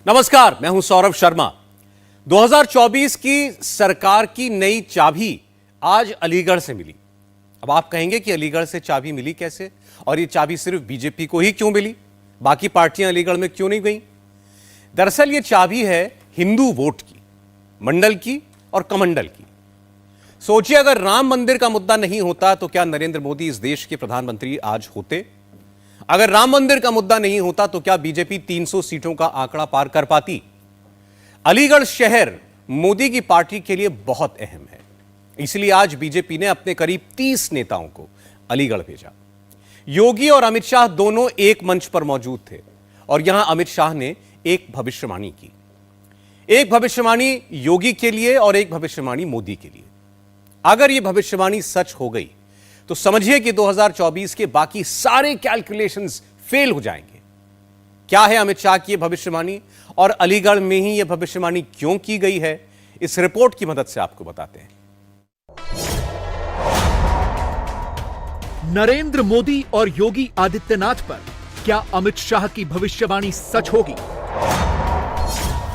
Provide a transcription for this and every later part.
नमस्कार, मैं हूं सौरभ शर्मा। 2024 की सरकार की नई चाबी आज अलीगढ़ से मिली। अब आप कहेंगे कि अलीगढ़ से चाबी मिली कैसे, और ये चाबी सिर्फ बीजेपी को ही क्यों मिली, बाकी पार्टियां अलीगढ़ में क्यों नहीं गई? दरअसल ये चाबी है हिंदू वोट की, मंडल की और कमंडल की। सोचिए, अगर राम मंदिर का मुद्दा नहीं होता तो क्या नरेंद्र मोदी इस देश के प्रधानमंत्री आज होते? अगर राम मंदिर का मुद्दा नहीं होता तो क्या बीजेपी 300 सीटों का आंकड़ा पार कर पाती? अलीगढ़ शहर मोदी की पार्टी के लिए बहुत अहम है, इसलिए आज बीजेपी ने अपने करीब 30 नेताओं को अलीगढ़ भेजा। योगी और अमित शाह दोनों एक मंच पर मौजूद थे और यहां अमित शाह ने एक भविष्यवाणी की। एक भविष्यवाणी योगी के लिए और एक भविष्यवाणी मोदी के लिए। अगर यह भविष्यवाणी सच हो गई तो समझिए कि 2024 के बाकी सारे कैलकुलेशंस फेल हो जाएंगे। क्या है अमित शाह की यह भविष्यवाणी और अलीगढ़ में ही यह भविष्यवाणी क्यों की गई है, इस रिपोर्ट की मदद से आपको बताते हैं। नरेंद्र मोदी और योगी आदित्यनाथ पर क्या अमित शाह की भविष्यवाणी सच होगी?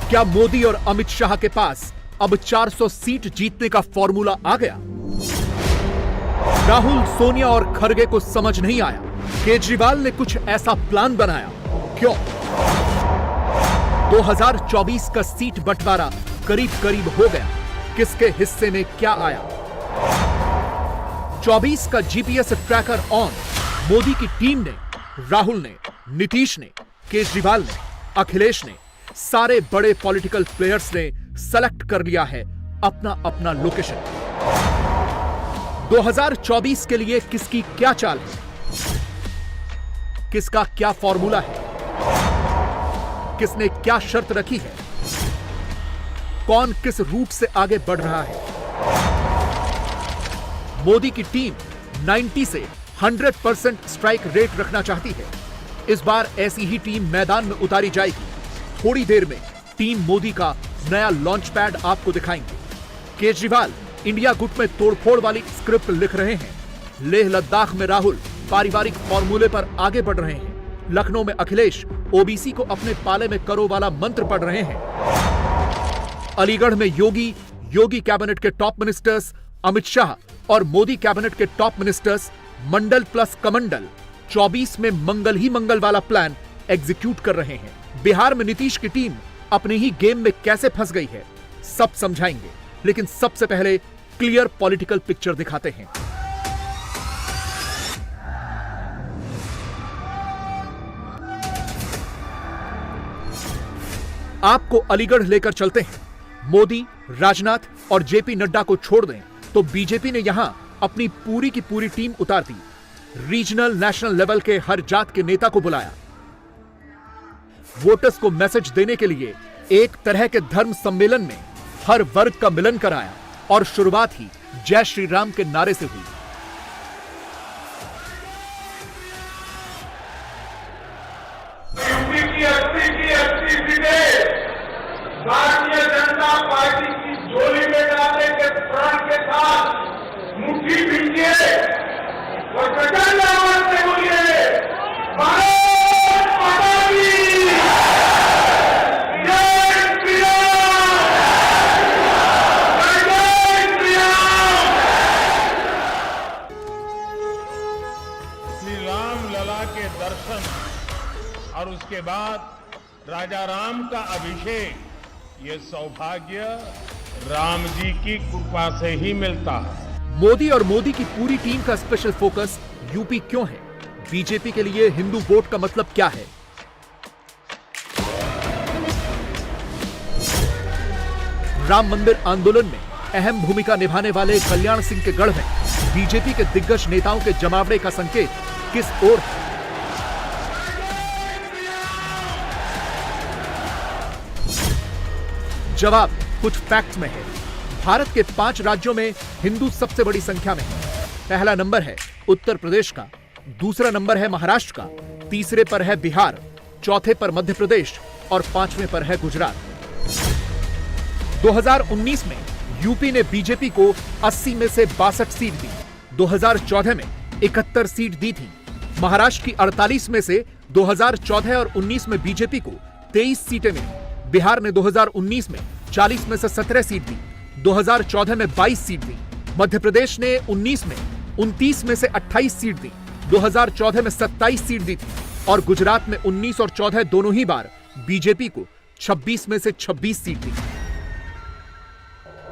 क्या मोदी और अमित शाह के पास अब 400 सीट जीतने का फॉर्मूला आ गया? राहुल, सोनिया और खरगे को समझ नहीं आया, केजरीवाल ने कुछ ऐसा प्लान बनाया, क्यों? 2024 का सीट बंटवारा करीब करीब हो गया, किसके हिस्से में क्या आया? 24 का जीपीएस ट्रैकर ऑन, मोदी की टीम ने, राहुल ने, नीतीश ने, केजरीवाल ने, अखिलेश ने, सारे बड़े पॉलिटिकल प्लेयर्स ने सेलेक्ट कर लिया है अपना अपना लोकेशन। 2024 के लिए किसकी क्या चाल है, किसका क्या फॉर्मूला है, किसने क्या शर्त रखी है, कौन किस रूट से आगे बढ़ रहा है? मोदी की टीम 90 से 100% स्ट्राइक रेट रखना चाहती है। इस बार ऐसी ही टीम मैदान में उतारी जाएगी। थोड़ी देर में टीम मोदी का नया लॉन्च पैड आपको दिखाएंगे। केजरीवाल इंडिया गुट में तोड़फोड़ वाली स्क्रिप्ट लिख रहे हैं। लेह लद्दाख में राहुल पारिवारिक फॉर्मूले पर आगे बढ़ रहे हैं। लखनऊ में अखिलेश ओबीसी को अपने पाले में करो वाला मंत्र पढ़ रहे हैं। अलीगढ़ में योगी कैबिनेट के टॉप मिनिस्टर्स, अमित शाह और मोदी कैबिनेट के टॉप मिनिस्टर्स मंडल प्लस कमंडल 24 में मंगल ही मंगल वाला प्लान एग्जीक्यूट कर रहे हैं। बिहार में नीतीश की टीम अपनी ही गेम में कैसे फंस गई है, सब समझाएंगे, लेकिन सबसे पहले क्लियर पॉलिटिकल पिक्चर दिखाते हैं। आपको अलीगढ़ लेकर चलते हैं। मोदी, राजनाथ और जेपी नड्डा को छोड़ दें तो बीजेपी ने यहां अपनी पूरी की पूरी टीम उतार दी। रीजनल, नेशनल लेवल के हर जात के नेता को बुलाया। वोटर्स को मैसेज देने के लिए एक तरह के धर्म सम्मेलन में हर वर्ग का मिलन कराया और शुरुआत ही जय श्री राम के नारे से हुई। यूपी की 80 सीटें भारतीय जनता पार्टी की झोली में डालने के प्रण के साथ मुट्ठी भीजिए और प्रचंड आवाज से बोलिए, भारत माता की जय श्री राम, जय श्री राम। श्री राम लला के दर्शन और उसके बाद राजा राम का अभिषेक, ये सौभाग्य राम जी की कृपा से ही मिलता है। मोदी और मोदी की पूरी टीम का स्पेशल फोकस यूपी क्यों है? बीजेपी के लिए हिंदू वोट का मतलब क्या है? राम मंदिर आंदोलन में अहम भूमिका निभाने वाले कल्याण सिंह के गढ़ में बीजेपी के दिग्गज नेताओं के जमावड़े का संकेत किस ओर है? जवाब कुछ फैक्ट्स में है। भारत के 5 राज्यों में हिंदू सबसे बड़ी संख्या में है। पहला नंबर है उत्तर प्रदेश का, दूसरा नंबर है महाराष्ट्र का, तीसरे पर है बिहार, चौथे पर मध्य प्रदेश और 5वें पर है गुजरात। 2019 में यूपी ने बीजेपी को 80 में से 62 सीट दी। 2014 में 71 सीट दी थी। महाराष्ट्र की 48 में से 2014 और 19 में बीजेपी को 23 सीटें मिली। बिहार ने 2019 में 40 में से 17 सीट दी, 2014 में 22 सीट दी। मध्य प्रदेश ने 19 में 29 में से 28 सीट दी, 2014 में 27 सीट दी थी और गुजरात में 19 और 14 दोनों ही बार बीजेपी को 26 में से 26 सीट दी।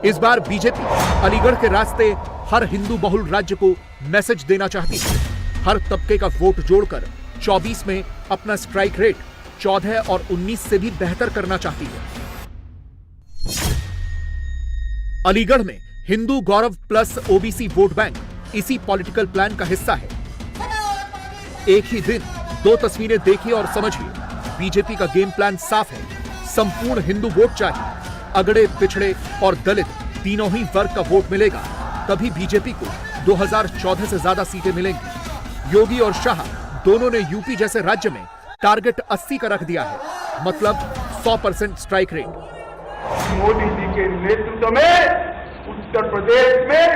इस बार बीजेपी अलीगढ़ के रास्ते हर हिंदू बहुल राज्य को मैसेज देना चाहती है। हर तबके का वोट जोड़कर 24 में अपना स्ट्राइक रेट 14 और 19 से भी बेहतर करना चाहती है। अलीगढ़ में हिंदू गौरव प्लस ओबीसी वोट बैंक इसी पॉलिटिकल प्लान का हिस्सा है। एक ही दिन 2 तस्वीरें देखिए और समझिए। बीजेपी का गेम प्लान साफ है। संपूर्ण हिंदू वोट चाहिए। अगड़े, पिछड़े और दलित तीनों ही वर्ग का वोट मिलेगा, तभी बीजेपी को 2014 से ज्यादा सीटें मिलेंगी। योगी और शाह दोनों ने यूपी जैसे राज्य में टारगेट 80 का रख दिया है, मतलब 100% स्ट्राइक रेट। मोदी जी के नेतृत्व में उत्तर प्रदेश में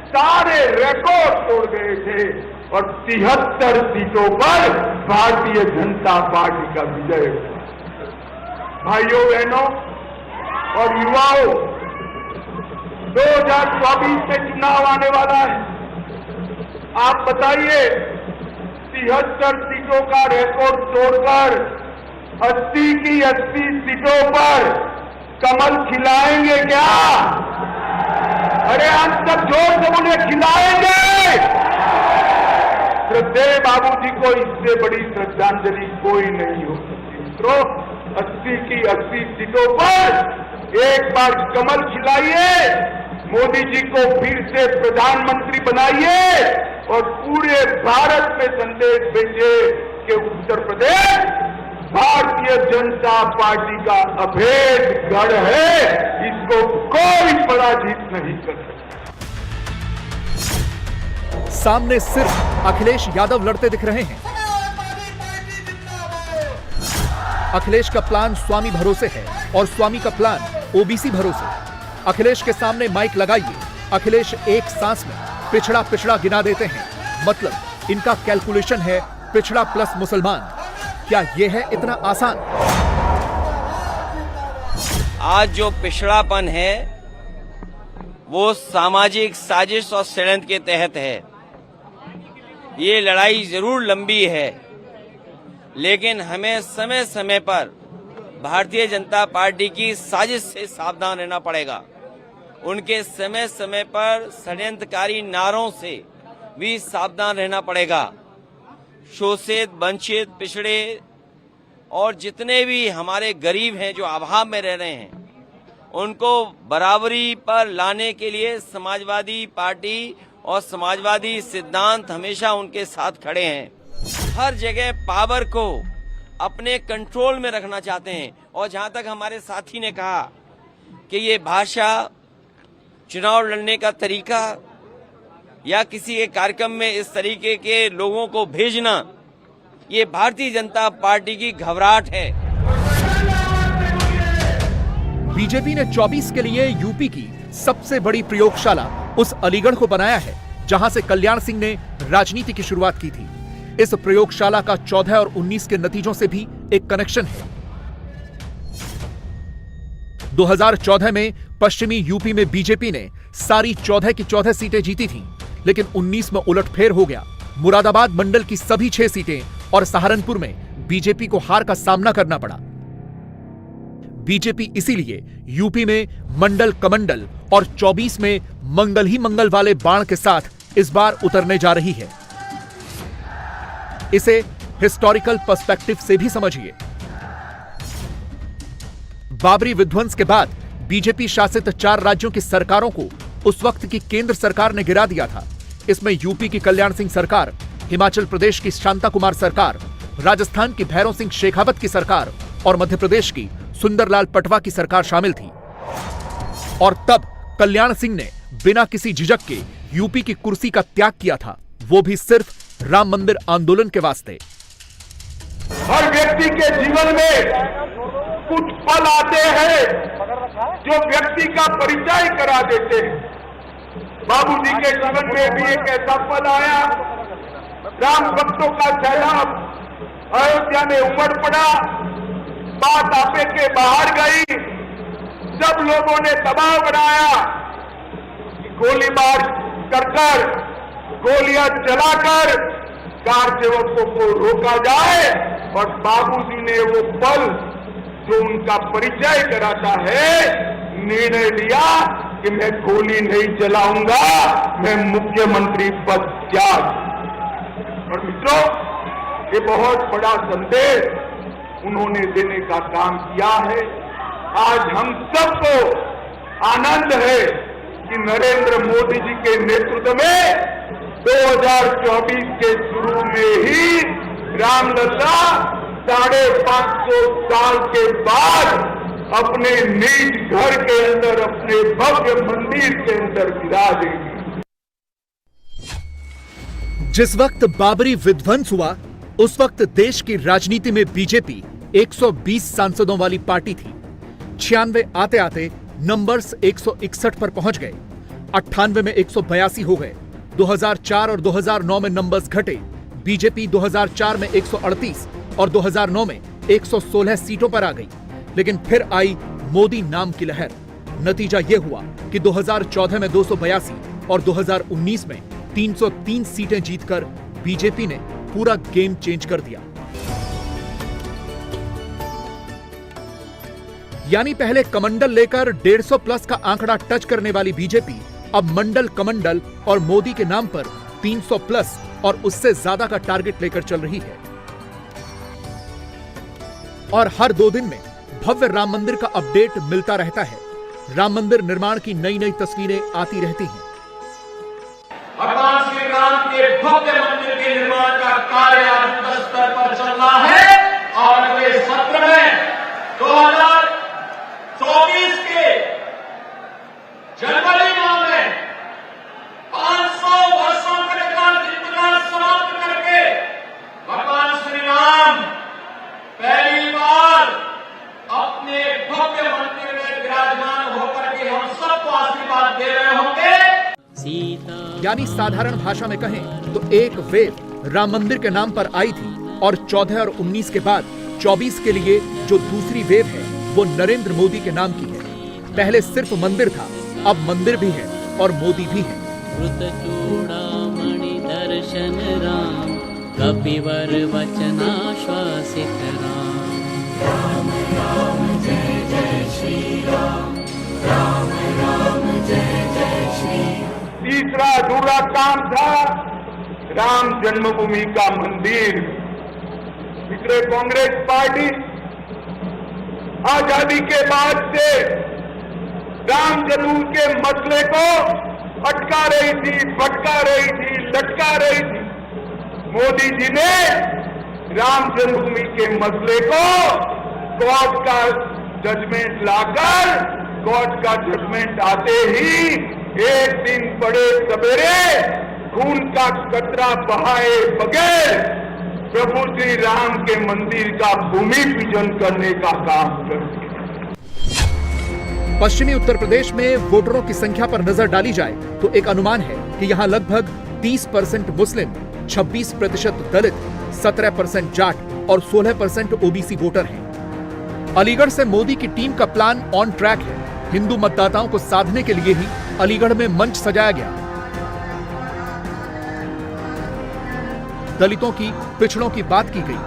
सारे रिकॉर्ड तोड़ गए थे और 73 सीटों पर भारतीय जनता पार्टी का विजय हुआ। भाइयों बहनों और युवाओं, 2024 में चुनाव आने वाला है। आप बताइए, 73 सीटों का रिकॉर्ड तोड़कर 80 की 80 सीटों पर कमल खिलाएंगे क्या? अरे अंत तक जोर से उन्हें खिलाएंगे। श्रद्धेय बाबू जी को इससे बड़ी श्रद्धांजलि कोई नहीं हो सकती। मित्रों, 80 की 80 सीटों पर एक बार कमल खिलाइए, मोदी जी को फिर से प्रधानमंत्री बनाइए और पूरे भारत में संदेश भेजिए कि उत्तर प्रदेश भारतीय जनता पार्टी का अभेद गढ़ है, इसको कोई पराजित नहीं कर सकता। सामने सिर्फ अखिलेश यादव लड़ते दिख रहे हैं। अखिलेश का प्लान स्वामी भरोसे है और स्वामी का प्लान ओबीसी भरोसे। अखिलेश के सामने माइक लगाइए, अखिलेश एक सांस में पिछड़ा पिछड़ा गिना देते हैं। मतलब इनका कैलकुलेशन है पिछड़ा प्लस मुसलमान। क्या यह है इतना आसान? आज जो पिछड़ापन है वो सामाजिक साजिश और षड्यंत्र के तहत है। ये लड़ाई जरूर लंबी है, लेकिन हमें समय समय पर भारतीय जनता पार्टी की साजिश से सावधान रहना पड़ेगा। उनके समय समय पर षड्यंत्रकारी नारों से भी सावधान रहना पड़ेगा। शोषित, वंचित, पिछड़े और जितने भी हमारे गरीब हैं जो अभाव में रह रहे हैं, उनको बराबरी पर लाने के लिए समाजवादी पार्टी और समाजवादी सिद्धांत हमेशा उनके साथ खड़े हैं। हर जगह पावर को अपने कंट्रोल में रखना चाहते हैं। और जहां तक हमारे साथी ने कहा कि ये भाषा, चुनाव लड़ने का तरीका या किसी एक कार्यक्रम में इस तरीके के लोगों को भेजना, ये भारतीय जनता पार्टी की घबराहट है। बीजेपी ने 24 के लिए यूपी की सबसे बड़ी प्रयोगशाला उस अलीगढ़ को बनाया है जहां से कल्याण सिंह ने राजनीति की शुरुआत की थी। इस प्रयोगशाला का 14 और 19 के नतीजों से भी एक कनेक्शन है। 2014 में पश्चिमी यूपी में बीजेपी ने सारी 14 की 14 सीटें जीती थीं, लेकिन 19 में उलटफेर हो गया। मुरादाबाद मंडल की सभी 6 सीटें और सहारनपुर में बीजेपी को हार का सामना करना पड़ा। बीजेपी इसीलिए यूपी में मंडल कमंडल और 24 में मंगल ही मंगल वाले बाण के साथ इस बार उतरने जा रही है। इसे हिस्टोरिकल पर्सपेक्टिव से भी समझिए। बाबरी विध्वंस के बाद बीजेपी शासित 4 राज्यों की सरकारों को उस वक्त की केंद्र सरकार ने गिरा दिया था। इसमें यूपी की कल्याण सिंह सरकार, हिमाचल प्रदेश की शांता कुमार सरकार, राजस्थान की भैरव सिंह शेखावत की सरकार और मध्य प्रदेश की सुंदरलाल पटवा की सरकार शामिल थी। और तब कल्याण सिंह ने बिना किसी झिझक के यूपी की कुर्सी का त्याग किया था, वो भी सिर्फ राम मंदिर आंदोलन के वास्ते। हर व्यक्ति के जीवन में कुछ पल आते हैं जो व्यक्ति का परिचय करा देते हैं। बाबूजी के जीवन में भी एक ऐसा पल आया, राम भक्तों का सैलाब अयोध्या में उमड़ पड़ा। बात आपे के बाहर गई। सब लोगों ने दबाव बनाया कि गोलीबार कर गोलियां चलाकर कार सेवकों को रोका जाए, और बाबूजी ने वो पल जो उनका परिचय कराता है, निर्णय लिया कि मैं गोली नहीं चलाऊंगा, मैं मुख्यमंत्री पद त्याग। और मित्रों, ये बहुत बड़ा संदेश उन्होंने देने का काम किया है। आज हम सबको आनंद है कि नरेंद्र मोदी जी के नेतृत्व में 2024 के शुरू में ही रामलला 550 साल के बाद अपने निज घर के अंदर, अपने भव्य मंदिर के अंदर विराजेंगे। जिस वक्त बाबरी विध्वंस हुआ, उस वक्त देश की राजनीति में बीजेपी 120 सांसदों वाली पार्टी थी। 96 आते आते नंबर्स 161 पर पहुंच गए। 98 में 182 हो गए। 2004 और 2009 में नंबर्स घटे। बीजेपी 2004 में 138 और 2009 में 116 सीटों पर आ गई। लेकिन फिर आई मोदी नाम की लहर। नतीजा यह हुआ कि 2014 में 282 और 2019 में 303 सीटें जीतकर बीजेपी ने पूरा गेम चेंज कर दिया। यानी पहले कमंडल लेकर 150 प्लस का आंकड़ा टच करने वाली बीजेपी अब मंडल कमंडल और मोदी के नाम पर 300 प्लस और उससे ज्यादा का टारगेट लेकर चल रही है। और हर 2 दिन में भव्य राम मंदिर का अपडेट मिलता रहता है। राम मंदिर निर्माण की नई नई तस्वीरें आती रहती हैं। भगवान श्री राम के भव्य मंदिर के निर्माण का कार्य युद्ध स्तर पर चल रहा है और अगले सत्र में 2024 के जनवरी माह में 500 वर्षों का इंतजार समाप्त करके भगवान श्री राम पहली बार अपने भव्य मंदिर में विराजमान होकर के हम सबको आशीर्वाद दे रहे होंगे। यानी साधारण भाषा में कहें तो एक वेव राम मंदिर के नाम पर आई थी और 14 और 19 के बाद 24 के लिए जो दूसरी वेव है वो नरेंद्र मोदी के नाम की है। पहले सिर्फ मंदिर था, अब मंदिर भी है और मोदी भी है। दर्शन राम कपिवर वचनाश्वासित राम। राम राम जय जय श्री राम। राम राम जय जय श्री। तीसरा अधूरा काम था राम जन्मभूमि का मंदिर। पिछले कांग्रेस पार्टी आजादी के बाद से राम जन्मभूमि के मसले को अटका रही थी, भटका रही थी, लटका रही थी। मोदी जी ने राम जन्मभूमि के मसले को कोर्ट का जजमेंट लाकर, कोर्ट का जजमेंट आते ही एक दिन बड़े सवेरे खून का कतरा बहाए बगैर प्रभु श्री राम के मंदिर का भूमि पूजन करने का काम कर दिया। पश्चिमी उत्तर प्रदेश में वोटरों की संख्या पर नजर डाली जाए तो एक अनुमान है कि यहां लगभग 30% मुस्लिम, 26% दलित, 17% जाट और 16% ओबीसी वोटर हैं। अलीगढ़ से मोदी की टीम का प्लान ऑन ट्रैक है। हिंदू मतदाताओं को साधने के लिए ही अलीगढ़ में मंच सजाया गया। दलितों की, पिछड़ों की बात की गई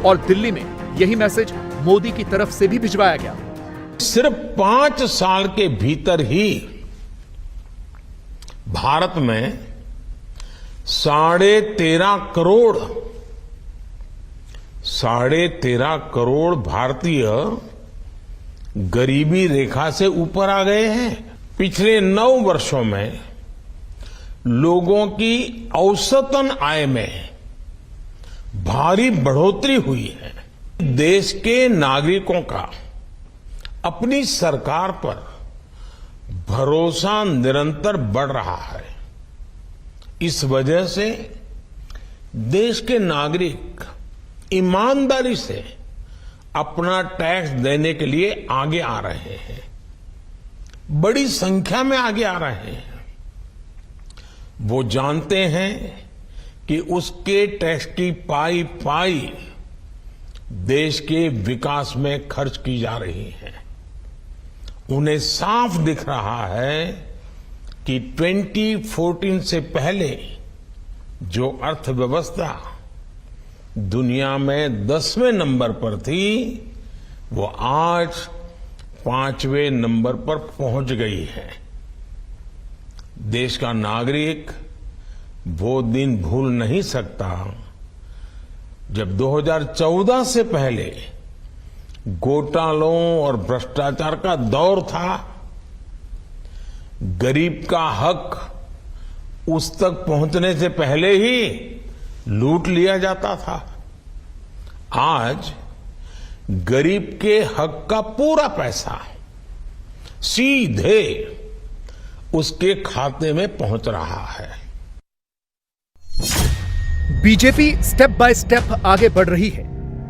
और दिल्ली में यही मैसेज मोदी की तरफ से भी भिजवाया गया। सिर्फ 5 साल के भीतर ही भारत में 13.5 करोड़ भारतीय गरीबी रेखा से ऊपर आ गए हैं। पिछले 9 वर्षों में लोगों की औसतन आय में भारी बढ़ोतरी हुई है। देश के नागरिकों का अपनी सरकार पर भरोसा निरंतर बढ़ रहा है। इस वजह से देश के नागरिक ईमानदारी से अपना टैक्स देने के लिए आगे आ रहे हैं, बड़ी संख्या में आगे आ रहे हैं। वो जानते हैं कि उसके टैक्स की पाई देश के विकास में खर्च की जा रही हैं। उन्हें साफ दिख रहा है कि 2014 से पहले जो अर्थव्यवस्था दुनिया में 10वें नंबर पर थी, वो आज 5वें नंबर पर पहुंच गई है। देश का नागरिक वो दिन भूल नहीं सकता जब 2014 से पहले घोटालों और भ्रष्टाचार का दौर था। गरीब का हक उस तक पहुंचने से पहले ही लूट लिया जाता था। आज गरीब के हक का पूरा पैसा सीधे उसके खाते में पहुंच रहा है। बीजेपी स्टेप बाय स्टेप आगे बढ़ रही है।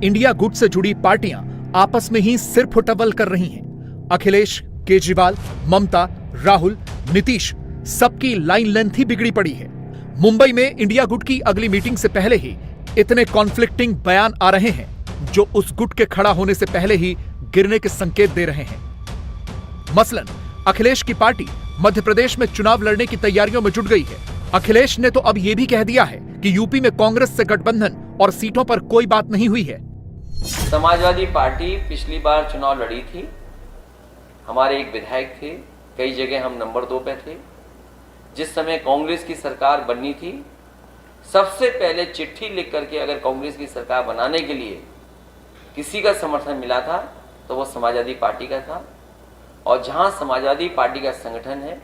इंडिया गुट से जुड़ी पार्टियां आपस में ही सिर फुटबल कर रही हैं। अखिलेश, केजरीवाल, ममता, राहुल, नीतीश, सबकी लाइन लेंथ ही बिगड़ी पड़ी है। मुंबई में इंडिया गुट की अगली मीटिंग से पहले ही इतने कॉन्फ्लिक्टिंग बयान आ रहे हैं जो उस गुट के खड़ा होने से पहले ही गिरने के संकेत दे रहे हैं। मसलन अखिलेश की पार्टी मध्य प्रदेश में चुनाव लड़ने की तैयारियों में जुट गई है। अखिलेश ने तो अब यह भी कह दिया है कि यूपी में कांग्रेस से गठबंधन और सीटों पर कोई बात नहीं हुई है। समाजवादी पार्टी पिछली बार चुनाव लड़ी थी, हमारे एक विधायक थे, कई जगह हम नंबर 2 पे थे। जिस समय कांग्रेस की सरकार बननी थी, सबसे पहले चिट्ठी लिख करके अगर कांग्रेस की सरकार बनाने के लिए किसी का समर्थन मिला था तो वो समाजवादी पार्टी का था। और जहां समाजवादी पार्टी का संगठन है,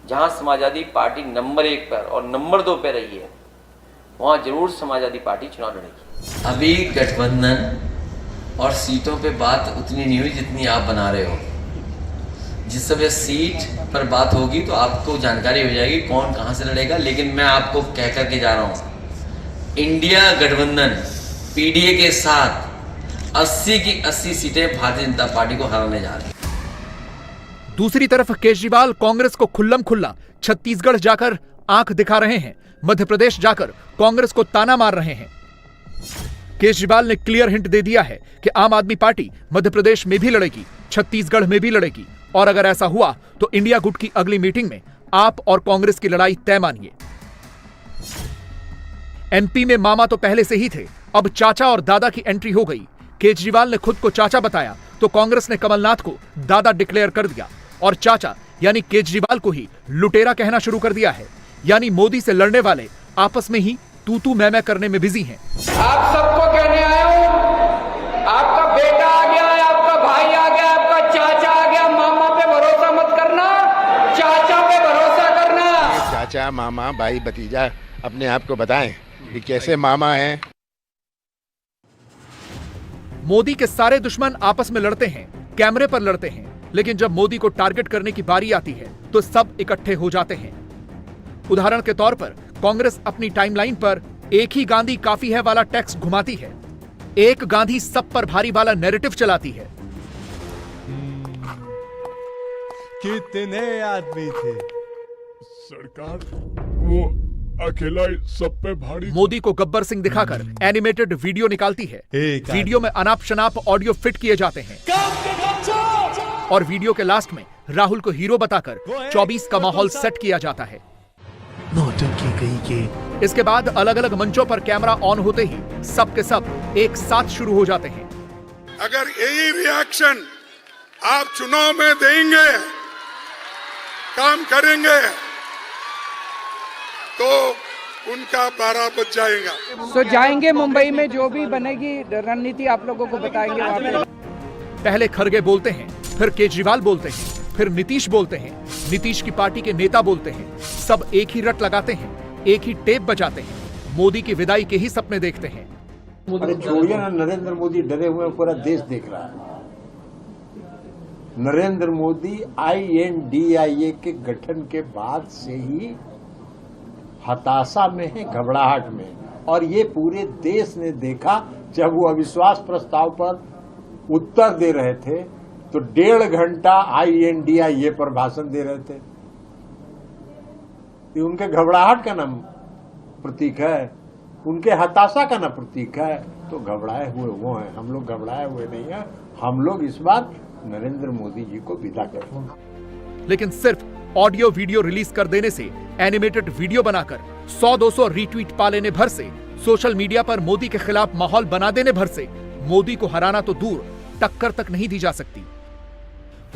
जहां समाजवादी पार्टी नंबर 1 पर और नंबर 2 पे रही है, वहां जरूर समाजवादी पार्टी चुनाव लड़ेगी। अभी गठबंधन और सीटों पे बात उतनी नहीं हुई जितनी आप बना रहे हो। जिस समय सीट पर बात होगी तो आपको जानकारी हो जाएगी कौन कहां से लड़ेगा। लेकिन मैं आपको कह करके जा रहा हूं, इंडिया गठबंधन पीडीए के साथ 80 की 80 सीटें भारतीय जनता पार्टी को हराने जा रही है। दूसरी तरफ केजरीवाल कांग्रेस को खुल्लम खुल्ला छत्तीसगढ़ जाकर आंख दिखा रहे हैं, मध्य प्रदेश जाकर कांग्रेस को ताना मार रहे हैं। केजरीवाल ने क्लियर हिंट दे दिया है कि आम आदमी पार्टी मध्य प्रदेश में भी लड़ेगी, छत्तीसगढ़ में भी लड़ेगी, और अगर ऐसा हुआ तो इंडिया गुट की अगली मीटिंग में आप और कांग्रेस की लड़ाई तय मानिए। एमपी में मामा तो पहले से ही थे, अब चाचा और दादा की एंट्री हो गई। केजरीवाल ने खुद को चाचा बताया तो कांग्रेस ने कमलनाथ को दादा डिक्लेयर कर दिया और चाचा यानी केजरीवाल को ही लुटेरा कहना शुरू कर दिया है। यानी मोदी से लड़ने वाले आपस में ही तू मैं करने में बिजी हैं। आप सबको कहने आया हूं, आपका बेटा आ गया है, आपका भाई आ गया, आपका चाचा आ गया। मामा पे भरोसा मत करना, चाचा पे भरोसा करना। चाचा, मामा, भाई, भतीजा अपने आप को बताएं कि कैसे मामा हैं। मोदी के सारे दुश्मन आपस में लड़ते हैं, कैमरे पर लड़ते हैं, लेकिन जब मोदी को टारगेट करने की बारी आती है तो सब इकट्ठे हो जाते हैं। उदाहरण के तौर पर कांग्रेस अपनी टाइमलाइन पर एक ही गांधी काफी है वाला टेक्स्ट घुमाती है, एक गांधी सब पर भारी वाला नैरेटिव चलाती है। कितने आदमी थे सरकार, वो अकेला सब पे भारी। मोदी को गब्बर सिंह दिखाकर एनिमेटेड वीडियो निकालती है। वीडियो में अनाप शनाप ऑडियो फिट किए जाते हैं और वीडियो के लास्ट में राहुल को हीरो बताकर 24 का माहौल सेट किया जाता है। नौटंकी कहीं के। इसके बाद अलग अलग मंचों पर कैमरा ऑन होते ही सब के सब एक साथ शुरू हो जाते हैं। अगर यही रिएक्शन आप चुनाव में देंगे, काम करेंगे, तो उनका पारा बच जाएगा। तो जाएंगे मुंबई में, जो भी बनेगी रणनीति आप लोगों को बताएंगे वहां पे। पहले खरगे बोलते हैं, फिर केजरीवाल बोलते हैं, फिर नीतीश बोलते हैं, नीतीश की पार्टी के नेता बोलते हैं। सब एक ही रट लगाते हैं, एक ही टेप बजाते हैं, मोदी की विदाई के ही सपने देखते हैं। अरे छोड़िए ना, नरेंद्र मोदी डरे हुए पूरा देश देख रहा है। नरेंद्र मोदी INDIA के गठन के बाद से ही हताशा में है, घबराहट में, और ये पूरे देश ने देखा। जब वो अविश्वास प्रस्ताव पर उत्तर दे रहे थे तो 1.5 घंटा INDIA पर भाषण दे रहे थे। ये उनके घबराहट का नाम प्रतीक है। उनके हताशा का न प्रतीक है तो घबराए हुए वो हैं। हम लोग घबराए हुए नहीं हैं। हम लोग इस बार नरेंद्र मोदी जी को विदा करेंगे। लेकिन सिर्फ ऑडियो वीडियो रिलीज कर देने से, एनिमेटेड वीडियो बनाकर 100-200 रीट्वीट पा लेने भर से, सोशल मीडिया पर मोदी के खिलाफ माहौल बना देने भर से मोदी को हराना तो दूर, टक्कर तक नहीं दी जा सकती।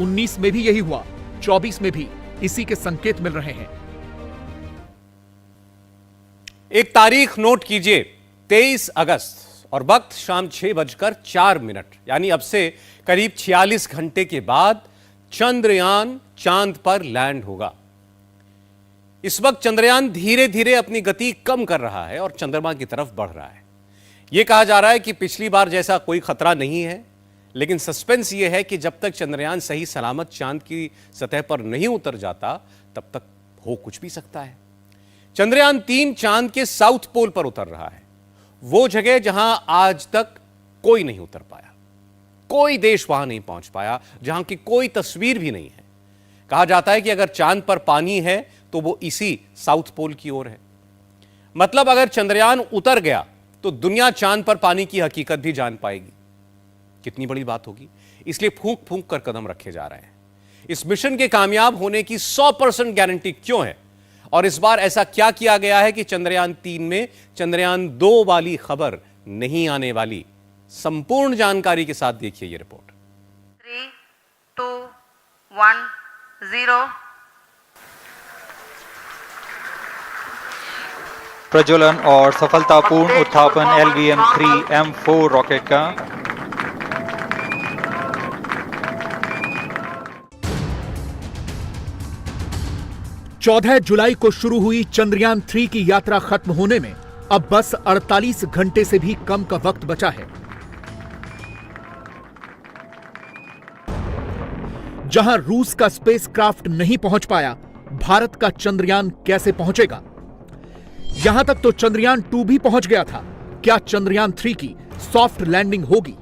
19 में भी यही हुआ, 24 में भी इसी के संकेत मिल रहे हैं। एक तारीख नोट कीजिए, 23 अगस्त और वक्त शाम 6:04, यानी अब से करीब 46 घंटे के बाद चंद्रयान चांद पर लैंड होगा। इस वक्त चंद्रयान धीरे धीरे अपनी गति कम कर रहा है और चंद्रमा की तरफ बढ़ रहा है। यह कहा जा रहा है कि पिछली बार जैसा कोई खतरा नहीं है, लेकिन सस्पेंस यह है कि जब तक चंद्रयान सही सलामत चांद की सतह पर नहीं उतर जाता तब तक हो कुछ भी सकता है। चंद्रयान 3 चांद के साउथ पोल पर उतर रहा है, वो जगह जहां आज तक कोई नहीं उतर पाया, कोई देश वहां नहीं पहुंच पाया, जहां की कोई तस्वीर भी नहीं है। कहा जाता है कि अगर चांद पर पानी है तो वो इसी साउथ पोल की ओर है। मतलब अगर चंद्रयान उतर गया तो दुनिया चांद पर पानी की हकीकत भी जान पाएगी। कितनी बड़ी बात होगी। इसलिए फूंक फूंक कर कदम रखे जा रहे हैं। इस मिशन के कामयाब होने की 100% गारंटी क्यों है और इस बार ऐसा क्या किया गया है कि चंद्रयान 3 में चंद्रयान 2 वाली खबर नहीं आने वाली? संपूर्ण जानकारी के साथ देखिए ये रिपोर्ट। 3, 2, 1, 0। प्रज्वलन और सफलतापूर्ण उत्थापन LVM-3M4 रॉकेट का। चौदह जुलाई को शुरू हुई चंद्रयान 3 की यात्रा खत्म होने में अब बस 48 घंटे से भी कम का वक्त बचा है। जहां रूस का स्पेसक्राफ्ट नहीं पहुंच पाया, भारत का चंद्रयान कैसे पहुंचेगा? यहां तक तो चंद्रयान 2 भी पहुंच गया था। क्या चंद्रयान 3 की सॉफ्ट लैंडिंग होगी?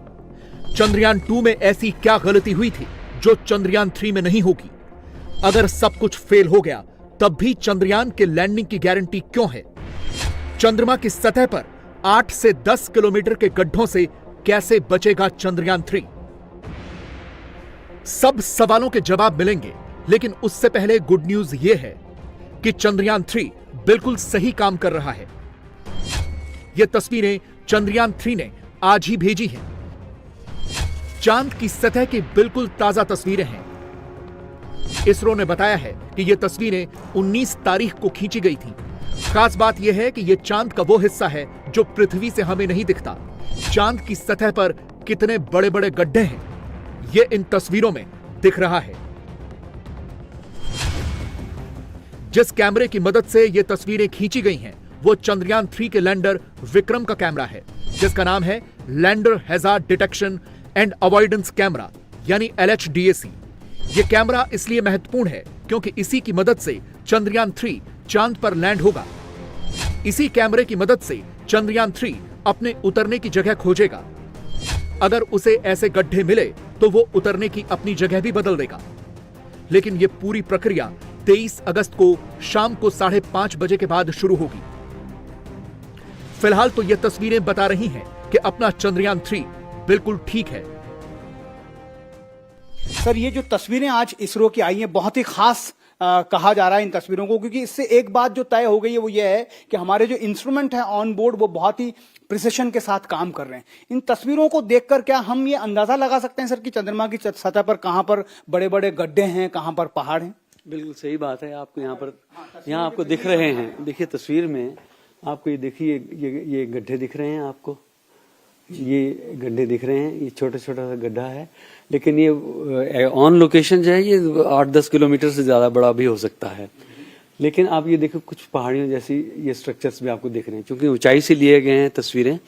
चंद्रयान 2 में ऐसी क्या गलती हुई थी जो चंद्रयान 3 में नहीं होगी? अगर सब कुछ फेल हो गया तब भी चंद्रयान के लैंडिंग की गारंटी क्यों है? चंद्रमा की सतह पर 8 से 10 किलोमीटर के गड्ढों से कैसे बचेगा चंद्रयान 3? सब सवालों के जवाब मिलेंगे, लेकिन उससे पहले गुड न्यूज यह है कि चंद्रयान 3 बिल्कुल सही काम कर रहा है। यह तस्वीरें चंद्रयान 3 ने आज ही भेजी हैं। चांद की सतह की बिल्कुल ताजा तस्वीरें हैं। इसरो ने बताया है कि यह तस्वीरें 19 तारीख को खींची गई थीं। खास बात यह है कि यह चांद का वो हिस्सा है जो पृथ्वी से हमें नहीं दिखता। चांद की सतह पर कितने बड़े बड़े गड्ढे हैं, यह इन तस्वीरों में दिख रहा है। जिस कैमरे की मदद से ये तस्वीरें खींची गई हैं, वो चंद्रयान 3 के लैंडर विक्रम का कैमरा है, जिसका नाम है lander hazard detection and avoidance camera, यानी LHDAC। ये कैमरा इसलिए महत्वपूर्ण है क्योंकि इसी की मदद से चंद्रयान 3 चांद पर लैंड होगा। इसी कैमरे की मदद से चंद्रयान 3 अपने उतरने की जगह खोजेगा। अगर उसे ऐसे गड्ढे मिले तो वो उतरने की अपनी जगह भी बदल देगा। लेकिन यह पूरी प्रक्रिया 23 अगस्त को शाम को 5:30 बजे के बाद शुरू होगी। फिलहाल तो यह तस्वीरें बता रही हैं कि अपना चंद्रयान 3 बिल्कुल ठीक है। सर, ये जो तस्वीरें आज इसरो की आई हैं, बहुत ही खास कहा जा रहा है इन तस्वीरों को, क्योंकि इससे एक बात जो तय हो गई है वो ये है कि हमारे जो इंस्ट्रूमेंट हैं ऑन बोर्ड वो बहुत ही प्रिसिशन के साथ काम कर रहे हैं। इन तस्वीरों को देखकर क्या हम ये अंदाजा लगा सकते हैं सर कि चंद्रमा की सतह पर कहां पर बड़े बड़े गड्ढे हैं, कहां पर पहाड़ हैं? बिल्कुल सही बात है। आपको यहाँ आपको दिख रहे हैं, देखिए तस्वीर में आपको ये देखिए ये गड्ढे दिख रहे हैं, आपको ये गड्ढे दिख रहे हैं। ये छोटा छोटा सा गड्ढा है, लेकिन ये ऑन लोकेशन जो है ये 8-10 किलोमीटर से ज्यादा बड़ा भी हो सकता है। लेकिन आप ये देखो कुछ पहाड़ियों जैसी ये स्ट्रक्चर्स भी आपको दिख रहे हैं। क्योंकि ऊंचाई से लिए गए हैं तस्वीरें,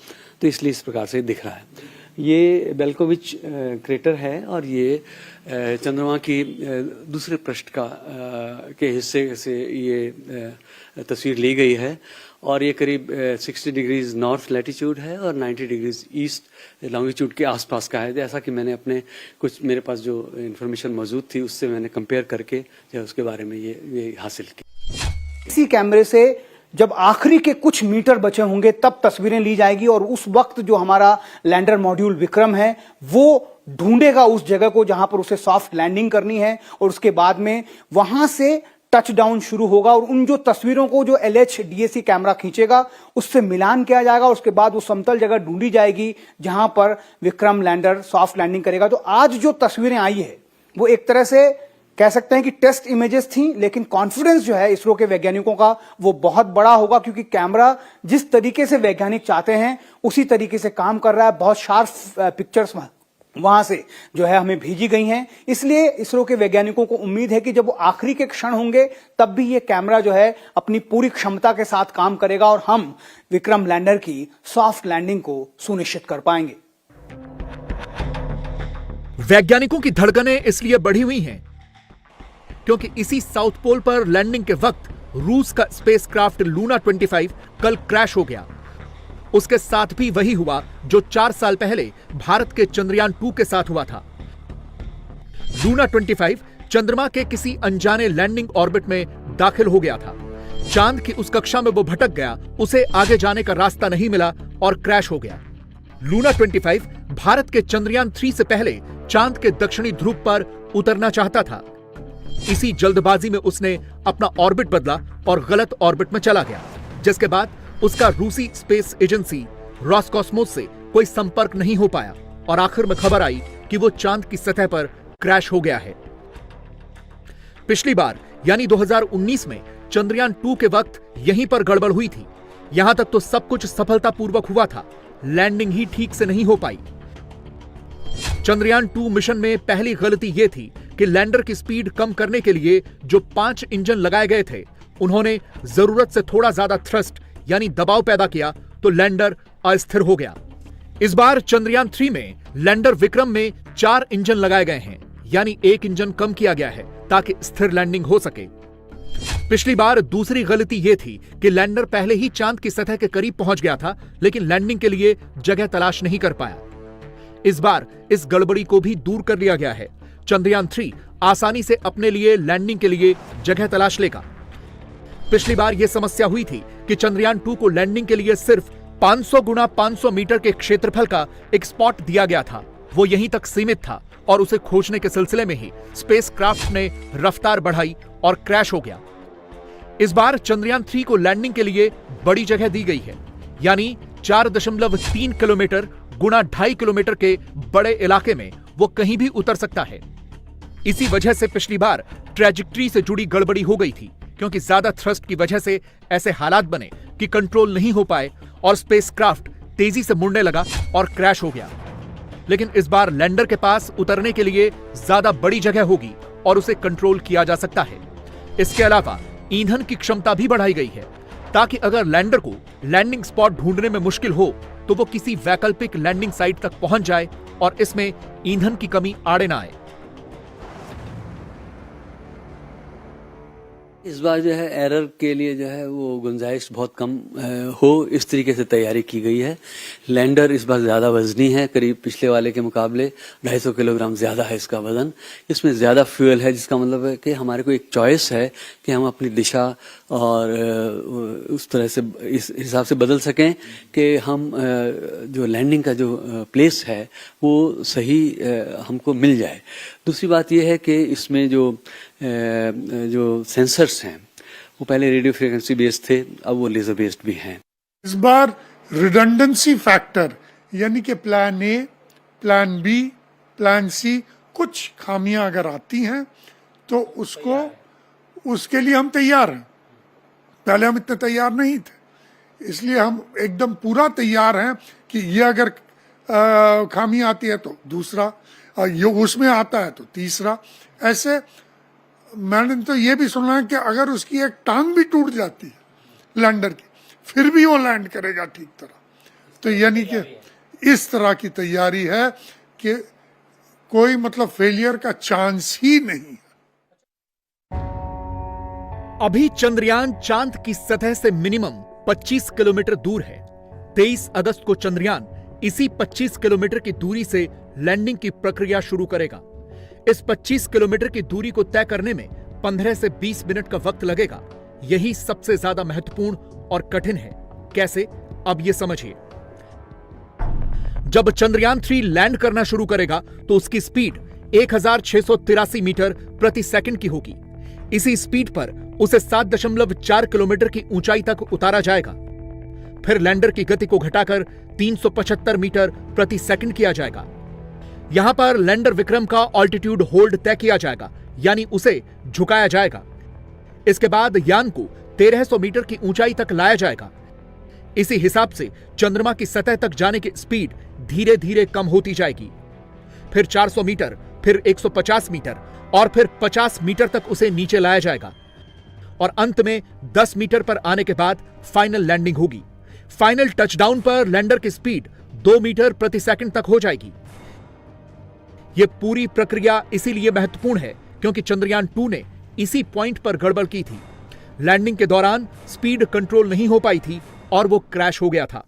तो इसलिए इस प्रकार से दिख रहा है। ये बेल्कोविच क्रेटर है और ये चंद्रमा की दूसरे पृष्ठ के हिस्से से ये तस्वीर ली गई है। और ये करीब 60 डिग्रीज नॉर्थ लैटिट्यूड है और 90 डिग्रीज ईस्ट लॉन्गिट्यूड के आसपास का है। जैसा कि मैंने अपने कुछ मेरे पास जो इन्फॉर्मेशन मौजूद थी उससे मैंने कंपेयर करके जो उसके बारे में ये हासिल की। इसी कैमरे से जब आखिरी के कुछ मीटर बचे होंगे तब तस्वीरें ली जाएगी और उस वक्त जो हमारा लैंडर मॉड्यूल विक्रम है वो ढूंढेगा उस जगह को जहां पर उसे सॉफ्ट लैंडिंग करनी है और उसके बाद में वहां से टच डाउन शुरू होगा और उन जो तस्वीरों को जो LHDAC कैमरा खींचेगा उससे मिलान किया जाएगा और उसके बाद वो समतल जगह ढूंढी जाएगी जहां पर विक्रम लैंडर सॉफ्ट लैंडिंग करेगा। तो आज जो तस्वीरें आई है वो एक तरह से कह सकते हैं कि टेस्ट इमेजेस थी, लेकिन कॉन्फिडेंस जो है इसरो के वैज्ञानिकों का वो बहुत बड़ा होगा क्योंकि कैमरा जिस तरीके से वैज्ञानिक चाहते हैं उसी तरीके से काम कर रहा है। बहुत शार्प पिक्चर्स वहां से जो है हमें भेजी गई हैं, इसलिए इसरो के वैज्ञानिकों को उम्मीद है कि जब वो आखिरी के क्षण होंगे तब भी ये कैमरा जो है अपनी पूरी क्षमता के साथ काम करेगा और हम विक्रम लैंडर की सॉफ्ट लैंडिंग को सुनिश्चित कर पाएंगे। वैज्ञानिकों की धड़कनें इसलिए बढ़ी हुई हैं क्योंकि इसी साउथ पोल पर लैंडिंग के वक्त रूस का स्पेसक्राफ्ट लूना 25 कल क्रैश हो गया। उसके साथ भी वही हुआ जो 4 साल पहले भारत के चंद्रयान 2 के साथ हुआ था। लूना 25 चंद्रमा के किसी अनजाने लैंडिंग ऑर्बिट में दाखिल हो गया था। चांद की उस कक्षा में वो भटक गया, उसे आगे जाने का रास्ता नहीं मिला और क्रैश हो गया। लूना 25 भारत के चंद्रयान 3 से पहले चांद के दक्षिणी ध्रुव पर उतरना चाहता था। इसी जल्दबाजी में उसने अपना ऑर्बिट बदला और गलत ऑर्बिट में चला गया, जिसके बाद उसका रूसी स्पेस एजेंसी रॉसकॉस्मोस से कोई संपर्क नहीं हो पाया और आखिर में खबर आई कि वो चांद की सतह पर क्रैश हो गया है। पिछली बार यानी 2019 में चंद्रयान 2 के वक्त यहीं पर गड़बड़ हुई थी। यहां तक तो सब कुछ सफलतापूर्वक हुआ था, लैंडिंग ही ठीक से नहीं हो पाई। चंद्रयान 2 मिशन में पहली गलती यह थी कि लैंडर की स्पीड कम करने के लिए जो 5 इंजन लगाए गए थे उन्होंने जरूरत से थोड़ा ज्यादा थ्रस्ट यानी दबाव पैदा किया तो लैंडर अस्थिर हो गया। इस बार चंद्रयान 3 में लैंडर विक्रम में 4 इंजन लगाए गए हैं, यानी 1 इंजन कम किया गया है ताकि स्थिर लैंडिंग हो सके। पिछली बार दूसरी गलती यह थी कि लैंडर पहले ही चांद की सतह के करीब पहुंच गया था लेकिन लैंडिंग के लिए जगह तलाश नहीं कर पाया। इस बार इस गड़बड़ी को भी दूर कर लिया गया है। चंद्रयान 3 आसानी से अपने लिए लैंडिंग के लिए जगह तलाश लेगा। पिछली बार यह समस्या हुई थी कि चंद्रयान 2 को लैंडिंग के लिए सिर्फ 500 गुना 500 मीटर के क्षेत्रफल का एक स्पॉट दिया गया था। वो यहीं तक सीमित था और उसे खोजने के सिलसिले में ही स्पेसक्राफ्ट ने रफ्तार बढ़ाई और क्रैश हो गया। इस बार चंद्रयान 3 को लैंडिंग के लिए बड़ी जगह दी गई है, यानी 4.3 किलोमीटर गुना 2.5 किलोमीटर के बड़े इलाके में वो कहीं भी उतर सकता है। इसी वजह से पिछली बार ट्रैजेक्टरी से जुड़ी गड़बड़ी हो गई थी क्योंकि ज्यादा थ्रस्ट की वजह से ऐसे हालात बने कि कंट्रोल नहीं हो पाए और स्पेसक्राफ्ट तेजी से मुड़ने लगा और क्रैश हो गया। लेकिन इस बार लैंडर के पास उतरने के लिए ज्यादा बड़ी जगह होगी और उसे कंट्रोल किया जा सकता है। इसके अलावा ईंधन की क्षमता भी बढ़ाई गई है ताकि अगर लैंडर को लैंडिंग स्पॉट ढूंढने में मुश्किल हो तो वो किसी वैकल्पिक लैंडिंग साइट तक पहुंच जाए और इसमें ईंधन की कमी आड़े ना आए। इस बार जो है एरर के लिए जो है वो गुंजाइश बहुत कम हो, इस तरीके से तैयारी की गई है। लैंडर इस बार ज्यादा वजनी है, करीब पिछले वाले के मुकाबले 250 किलोग्राम ज्यादा है इसका वजन। इसमें ज्यादा फ्यूल है, जिसका मतलब है कि हमारे को एक चॉइस है कि हम अपनी दिशा और उस तरह से इस हिसाब से बदल सकें कि हम जो लैंडिंग का जो प्लेस है वो सही हमको मिल जाए। दूसरी बात यह है कि इसमें जो सेंसर्स हैं वो पहले रेडियो फ्रीक्वेंसी बेस्ड थे, अब वो लेजर बेस्ड भी हैं। इस बार रिडंडेंसी फैक्टर यानी कि plan A, plan B, plan C कुछ खामियां अगर आती हैं तो उसके लिए हम तैयार हैं। पहले हम इतने तैयार नहीं थे, इसलिए हम एकदम पूरा तैयार हैं कि ये अगर खामी आती है तो दूसरा, ये उसमें आता है तो तीसरा। ऐसे मैंने तो ये भी सुना है कि अगर उसकी एक टांग भी टूट जाती है लैंडर की, फिर भी वो लैंड करेगा ठीक तरह। तो यानी कि इस तरह की तैयारी है कि कोई मतलब फेलियर का चांस ही नहीं। अभी चंद्रयान चांद की सतह से मिनिमम 25 किलोमीटर दूर है। 23 अगस्त को चंद्रयान इसी 25 किलोमीटर की दूरी से लैंडिंग की प्रक्रिया शुरू करेगा। इस 25 किलोमीटर की दूरी को तय करने में 15 से 20 मिनट का वक्त लगेगा, यही सबसे ज्यादा महत्वपूर्ण और कठिन है। कैसे? अब ये समझिए। जब चंद्रयान 3 लैंड करना शुरू करेगा तो उसकी स्पीड 1683 मीटर प्रति सेकंड की होगी। इसी स्पीड पर उसे 7.4 किलोमीटर की ऊंचाई तक उतारा जाएगा। फिर लैंडर की गति को घटाकर 375 मीटर प्रति सेकंड किया जाएगा। यहां पर लैंडर विक्रम का ऑल्टीट्यूड होल्ड तय किया जाएगा, यानी उसे झुकाया जाएगा। इसके बाद यान को 1300 मीटर की ऊंचाई तक लाया जाएगा। इसी हिसाब से चंद्रमा की सतह तक जाने की स्पीड धीरे धीरे कम होती जाएगी। फिर 400 मीटर, फिर 150 मीटर और फिर 50 मीटर तक उसे नीचे लाया जाएगा और अंत में 10 मीटर पर आने के बाद फाइनल लैंडिंग होगी। फाइनल टचडाउन पर लैंडर की स्पीड 2 मीटर प्रति सेकंड तक हो जाएगी। यह पूरी प्रक्रिया इसीलिए महत्वपूर्ण है क्योंकि चंद्रयान 2 ने इसी पॉइंट पर गड़बड़ की थी। लैंडिंग के दौरान स्पीड कंट्रोल नहीं हो पाई थी और वो क्रैश हो गया था।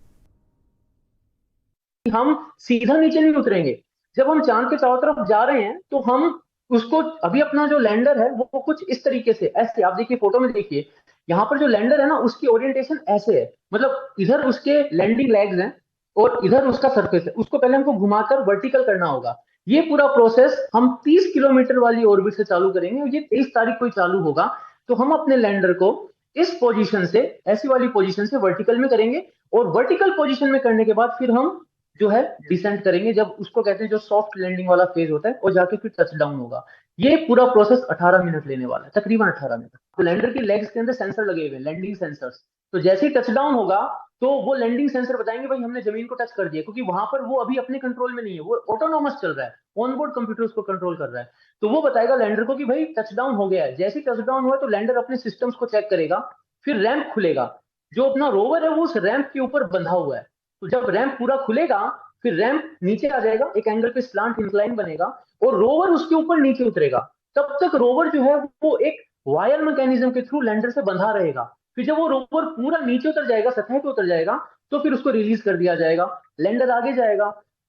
हम सीधा नीचे नहीं उतरेंगे। जब हम चांद के चारों तरफ जा रहे हैं तो हम उसको, अभी अपना जो लैंडर है वो कुछ इस तरीके से, ऐसे आप देखिए फोटो में देखिए, यहाँ पर जो लैंडर है ना उसकी ओरिएंटेशन ऐसे है, मतलब इधर उसके लैंडिंग लेग्स हैं और इधर उसका सरफेस है। उसको पहले हमको घुमाकर वर्टिकल करना होगा। ये पूरा प्रोसेस हम 30 किलोमीटर वाली ऑर्बिट से चालू करेंगे और ये 23 तारीख को ही चालू होगा। तो हम अपने लैंडर को इस पोजीशन से, ऐसी वाली पोजीशन से वर्टिकल में करेंगे और वर्टिकल पोजीशन में करने के बाद फिर हम जो है डिसेंट करेंगे, जब उसको कहते हैं जो सॉफ्ट लैंडिंग वाला फेज होता है, और जाके फिर टच डाउन होगा। ये पूरा प्रोसेस 18 मिनट लेने वाला है, तकरीबन 18 मिनट। तो लैंडर की लेग्स के अंदर सेंसर लगे हुए हैं, लैंडिंग सेंसर्स। तो जैसे ही टच डाउन होगा तो वो लैंडिंग सेंसर बताएंगे भाई हमने जमीन को टच कर दिया, क्योंकि वहां पर वो अभी अपने कंट्रोल में नहीं है, वो ऑटोनोमस चल रहा है, ऑनबोर्ड कंप्यूटर उसको कंट्रोल कर रहा है। तो वो बताएगा लैंडर को कि भाई टच डाउन हो गया है। जैसे ही टच डाउन हुआ तो लैंडर अपने सिस्टम्स को चेक करेगा, फिर रैंप खुलेगा। जो अपना रोवर है वो उस रैंप के ऊपर बंधा हुआ है। तो जब रैंप पूरा खुलेगा फिर रैंप नीचे आ जाएगा, एक एंगल पे स्लांट इंक्लाइन बनेगा और रोवर उसके ऊपर नीचे उतरेगा। तब तक रोवर जो है वो एक वायर मैकेनिज्म के थ्रू लैंडर से बंधा रहेगा। फिर जब वो रोवर पूरा नीचे उतर जाएगा, सतह पे उतर जाएगा, तो फिर उसको रिलीज कर दिया जाएगा। लैंडर आगे जाएगा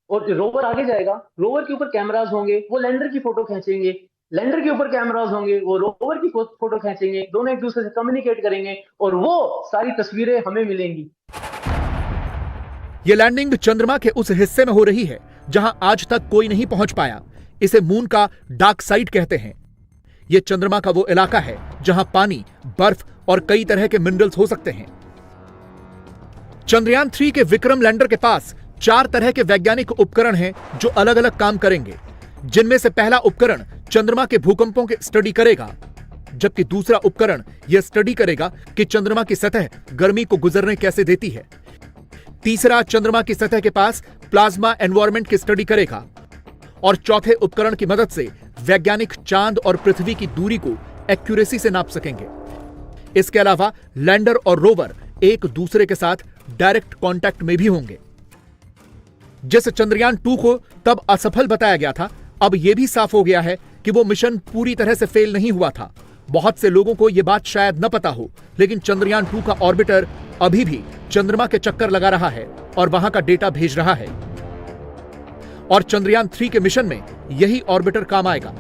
और रोवर आगे जाएगा। रोवर के ऊपर कैमराज होंगे, वो लैंडर की फोटो खींचेंगे। लैंडर के ऊपर कैमराज होंगे, वो रोवर की फोटो खींचेंगे। दोनों एक दूसरे से कम्युनिकेट करेंगे और वो सारी तस्वीरें हमें मिलेंगी। ये लैंडिंग चंद्रमा के उस हिस्से में हो रही है जहां आज तक कोई नहीं पहुंच पाया। इसे मून का डार्क साइड कहते हैं। यह चंद्रमा का वो इलाका है जहां पानी, बर्फ और कई तरह के मिनरल्स हो सकते हैं। चंद्रयान 3 के विक्रम लैंडर के पास 4 तरह के वैज्ञानिक उपकरण हैं जो अलग अलग काम करेंगे, जिनमें से पहला उपकरण चंद्रमा के भूकंपों की स्टडी करेगा, जबकि दूसरा उपकरण यह स्टडी करेगा कि चंद्रमा की सतह गर्मी को गुजरने कैसे देती है। तीसरा चंद्रमा की सतह के पास प्लाज्मा एनवायरनमेंट की स्टडी करेगा और चौथे उपकरण की मदद से वैज्ञानिक चांद और पृथ्वी की दूरी को एक्यूरेसी से नाप सकेंगे। इसके अलावा लैंडर और रोवर एक दूसरे के साथ डायरेक्ट कांटेक्ट में भी होंगे। जिस चंद्रयान 2 को तब असफल बताया गया था, अब यह भी साफ हो गया है कि वो मिशन पूरी तरह से फेल नहीं हुआ था। बहुत से लोगों को यह बात शायद न पता हो, लेकिन चंद्रयान 2 का ऑर्बिटर अभी भी चंद्रमा के चक्कर लगा रहा है और वहां का डेटा भेज रहा है। और चंद्रयान 3 के मिशन में यही ऑर्बिटर काम आएगा।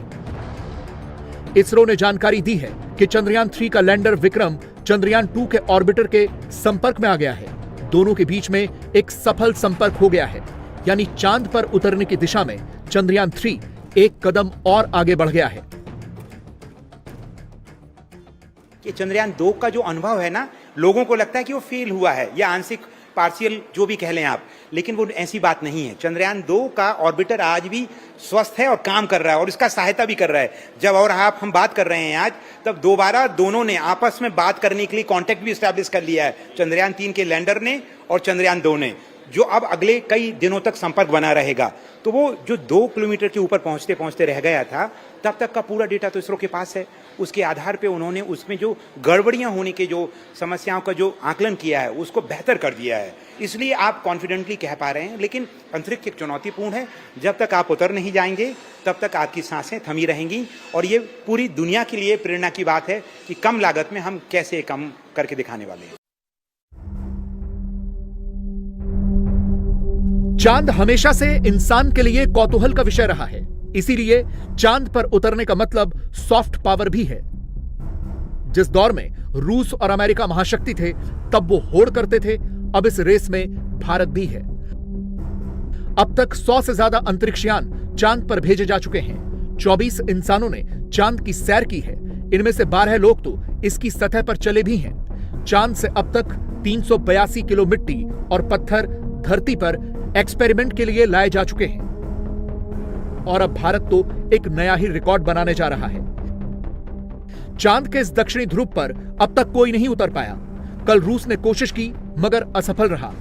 इसरो ने जानकारी दी है कि चंद्रयान 3 का लैंडर विक्रम चंद्रयान 2 के ऑर्बिटर के संपर्क में आ गया है। दोनों के बीच में एक सफल संपर्क हो गया है, यानी चांद पर उतरने की दिशा में चंद्रयान 3 एक कदम और आगे बढ़ गया है। कि चंद्रयान 2 का जो अनुभव है ना, लोगों को लगता है कि वो फेल हुआ है या आंशिक, पार्शियल, जो भी कह लें आप, लेकिन वो ऐसी बात नहीं है। चंद्रयान 2 का ऑर्बिटर आज भी स्वस्थ है और काम कर रहा है और इसका सहायता भी कर रहा है। जब और आप हम बात कर रहे हैं आज, तब दोबारा दोनों ने आपस में बात करने के लिए कांटेक्ट भी एस्टैब्लिश कर लिया है, चंद्रयान 3 के लैंडर ने और चंद्रयान 2 ने, जो अब अगले कई दिनों तक संपर्क बना रहेगा। तो वो जो 2 किलोमीटर के ऊपर पहुंचते पहुंचते रह गया था, तब तक का पूरा डेटा तो इसरो के पास है। उसके आधार पे उन्होंने उसमें जो गड़बड़ियां होने के, जो समस्याओं का जो आकलन किया है, उसको बेहतर कर दिया है। इसलिए आप कॉन्फिडेंटली कह पा रहे हैं। लेकिन अंतरिक्ष एक चुनौतीपूर्ण है। जब तक आप उतर नहीं जाएंगे तब तक आपकी सांसें थमी रहेंगी। और ये पूरी दुनिया के लिए प्रेरणा की बात है कि कम लागत में हम कैसे कम करके दिखाने वाले हैं। चांद हमेशा से इंसान के लिए कौतूहल का विषय रहा है, इसीलिए चांद पर उतरने का मतलब सॉफ्ट पावर भी है। जिस दौर में रूस और अमेरिका महाशक्ति थे, तब वो होड़ करते थे। अब इस रेस में भारत भी है। अब तक 100 से ज्यादा अंतरिक्षयान चांद पर भेजे जा चुके हैं। 24 इंसानों ने चांद की सैर की है। इनमें से 12 लोग तो इसकी सतह पर चले भी हैं। चांद से अब तक 382 किलो मिट्टी और पत्थर धरती पर एक्सपेरिमेंट के लिए लाए जा चुके हैं। और अब भारत तो एक नया ही रिकॉर्ड बनाने जा रहा है। चांद के इस दक्षिणी ध्रुव पर अब तक कोई नहीं उतर पाया। कल रूस ने कोशिश की मगर असफल रहा।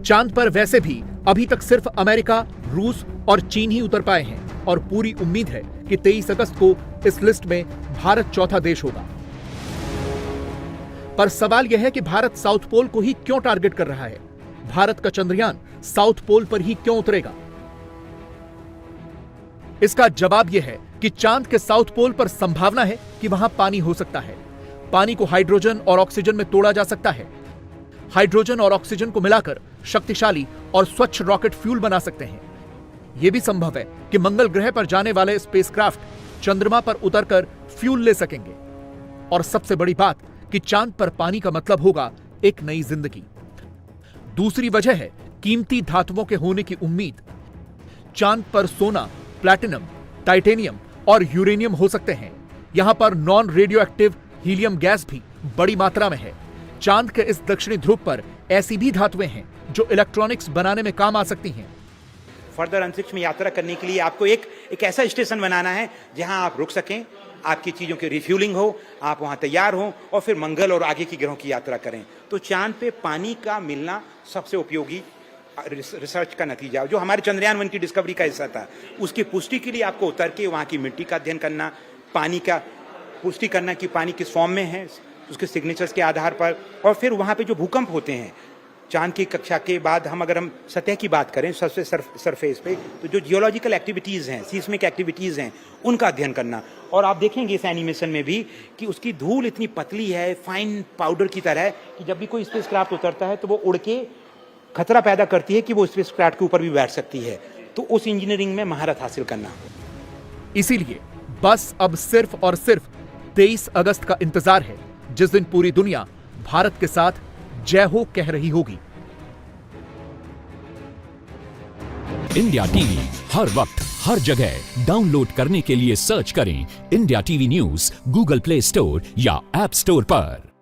चांद पर वैसे भी अभी तक सिर्फ अमेरिका, रूस और चीन ही उतर पाए हैं और पूरी उम्मीद है कि 23 अगस्त को इस लिस्ट में भारत चौथा देश होगा। पर सवाल यह है कि भारत साउथ पोल को ही क्यों टारगेट कर रहा है? भारत का चंद्रयान साउथ पोल पर ही क्यों उतरेगा? इसका जवाब यह है कि चांद के साउथ पोल पर संभावना है कि वहां पानी हो सकता है। पानी को हाइड्रोजन और ऑक्सीजन में तोड़ा जा सकता है। हाइड्रोजन और ऑक्सीजन को मिलाकर शक्तिशाली और स्वच्छ रॉकेट फ्यूल बना सकते हैं। यह भी संभव है कि मंगल ग्रह पर जाने वाले स्पेसक्राफ्ट चंद्रमा पर उतरकर फ्यूल ले सकेंगे। और सबसे बड़ी बात कि चांद पर पानी का मतलब होगा एक नई जिंदगी। दूसरी वजह है कीमती धातुओं के होने की उम्मीद। चांद पर सोना, प्लैटिनम, टाइटेनियम और यूरेनियम हो सकते हैं। यहां पर non radio active helium gas भी बड़ी मात्रा में है। चांद के इस दक्षिणी ध्रुव पर ऐसी भी धातुएं हैं जो इलेक्ट्रॉनिक्स बनाने में काम आ सकती हैं। फर्दर अंतरिक्ष में यात्रा करने के लिए आपको एक ऐसा स्टेशन बनाना है जहां आप रुक सकें, आपकी चीजों की रिफ्यूलिंग हो, आप वहां तैयार हो और फिर मंगल और आगे की ग्रहों की यात्रा करें। तो चांद पे पानी का मिलना सबसे उपयोगी रिसर्च का नतीजा, जो हमारे चंद्रयान 1 की डिस्कवरी का हिस्सा था। उसकी पुष्टि के लिए आपको उतर के वहां की मिट्टी का अध्ययन करना, पानी का पुष्टि करना कि पानी किस फॉर्म में है, उसके सिग्नेचर्स के आधार पर, और फिर वहां पे जो भूकंप होते हैं चांद की कक्षा के बाद, हम सतह की बात करें, सबसे सरफेस पे, तो जो जियोलॉजिकल एक्टिविटीज हैं, सीस्मिक एक्टिविटीज हैं, उनका अध्ययन करना। और आप देखेंगे इस एनिमेशन में भी कि उसकी धूल इतनी पतली है, फाइन पाउडर की तरह, कि जब भी कोई स्पेसक्राफ्ट उतरता है तो वो उड़ के खतरा पैदा करती है कि वो स्पेसक्राफ्ट के ऊपर भी बैठ सकती है। तो उस इंजीनियरिंग में महारत हासिल करना। इसीलिए बस अब सिर्फ और सिर्फ 23 अगस्त का इंतजार है, जिस दिन पूरी दुनिया भारत के साथ जय हो कह रही होगी। इंडिया टीवी हर वक्त हर जगह डाउनलोड करने के लिए सर्च करें India TV news Google play store या ऐप स्टोर पर।